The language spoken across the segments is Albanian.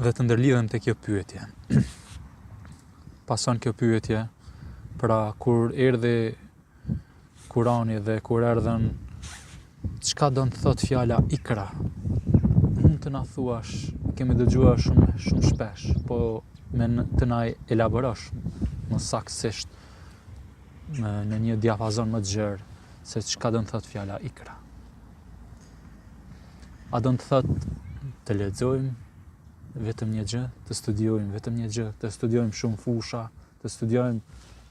dhe të ndërlidhem te kjo pyetje. Pason kjo pyetje, pra kur erdhi Kurani dhe kur erdhën, çka do të thot fjala ikra? Mund të na thuash, kemi dëgjuar shumë shpesh, po të na elaborosh më saktësisht në një diapazon më të gjerë se çka do të thot fjala ikra. A do të thot të lexojmë vetëm një gjë, të studiojmë vetëm një gjë, të studiojmë shumë fusha, të studiojmë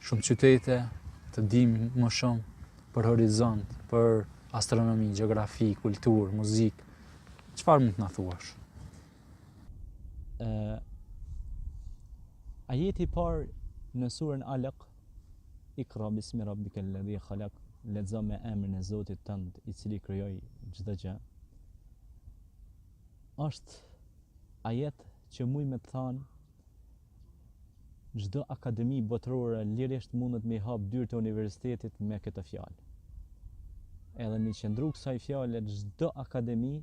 shumë qytete, të dimë më shumë për horizont, për astronomi, gjeografi, kulturë, muzikë. Çfarë mund të na thuash? Ajeti i parë në surën Alaq, Iqra bismi rabbikal ladhi khalaq, lexo me emrin e Zotit tënd i cili krijoi çdo gjë. Është ajet që muj me të thanë çdo akademi botërore lirisht mundet me hap dyert e universitetit me këtë fjalë. Edhe me qëndru kësaj fjale çdo akademi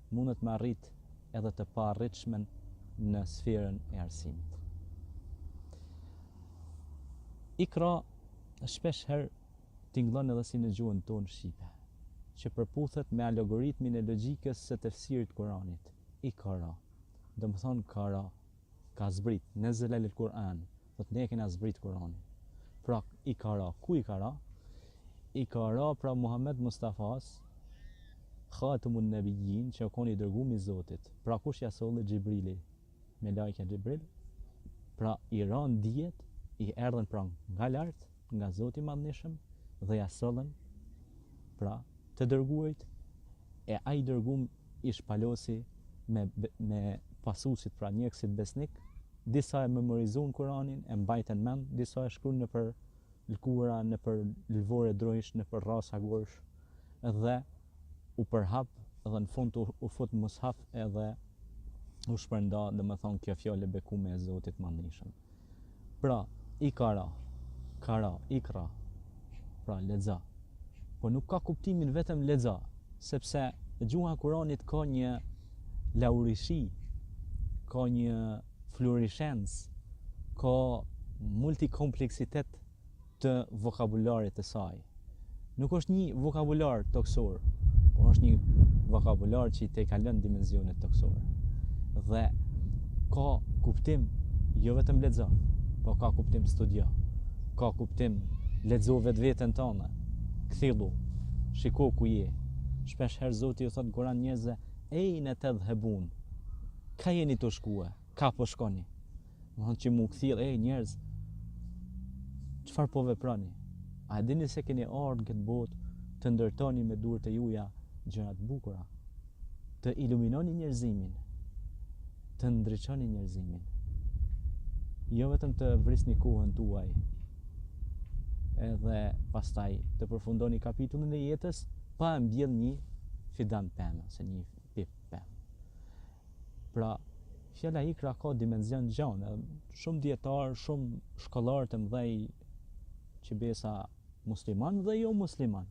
mundet me arrit edhe të paarritshmen në sferën e arsimit. Ikra shpesh herë tingëllon edhe si në gjuhën tonë shqipe, që përputhet me algoritmin e logjikës së tefsirit Kuranit. Ikra, do më thonë kara, ka zbrit, nezzel el-Kur'an, do të ne kena zbrit Kuranin. Pra, ikra, ku ikra? Ikra pra Muhammed Mustafas, Khatamun Nabiyyin, që koni dërguar i Zotit. Pra kush ja solli Xhibrili, me lajka Xhibril, pra i ran dijet, i erdhen pra nga lart, nga Zoti i Madhëshëm dhe ja sollën pra të dërguarit, e ai dërguam i shpalosi me pasuesit pra njerëzit besnik, disa e memorizuan Kuranin, e mbajtën mend, disa e shkruan nëpër lkura, nëpër lvore drojsh, nëpër rrasa gorsh, dhe u përhap dhe në fund u fut mushaf edhe u shpërnda, domethënë kjo fjalë bekume e Zotit Madhëshëm. Pra, ikra, ikra, pra lexo. Po nuk ka kuptimin vetëm lexo, sepse gjuha e Kuranit ka një laurishi, ka një fluorescencë, ka multikompleksitet të vokabularit të saj. Nuk është një vokabular toksor, por është një vokabular që i tejkalon dimensionet toksore. Dhe ka kuptim jo vetëm lexo, po ka kuptim studio, ka kuptim lexo vetveten tënde, kthillu, shiko ku je. Shpesh herë Zoti i thot Kur'an njerëzve, ejnë tadhhabun, ka jeni të shkue, ka po shkoni. Do thonë që mu kthill, njerëz, çfarë po veproni? A e dini se keni ardhur këtë botë të ndërtoni me durët e juaja gjëra të bukura, të iluminoni njerëzimin, të ndriçoni njerëzimin, jo vetëm të vrisni kohën tuaj, edhe pastaj të përfundoni kapitullin e jetës pa mbjell një fidan pemë, ose një pip pemë. Pra, fjala ikra ka dimension gjanë, shumë dietar, shumë shkollar të mëdhej që besa musliman dhe jo musliman,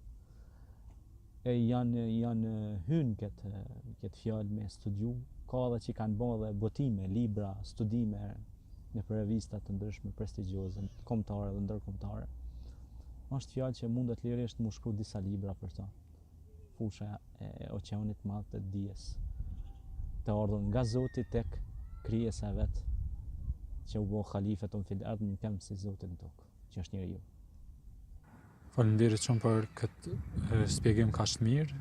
e janë hyn këtë fjalë me studiu, ka edhe që kanë bërë dhe botime, libra, studime në revista të ndryshme prestigjioze, kombëtare dhe ndërkombëtare. Është fjalë që mundet lirisht mu shkru disa libra për ta. Fusha e oqeanit madh të dijes, të ardhur nga Zoti tek krijesa e vet, që u bë halifetun fil ardh në pemë si Zoti në tokë, që është njeriu. Faleminderit shumë për këtë shpjegim kaq të mirë.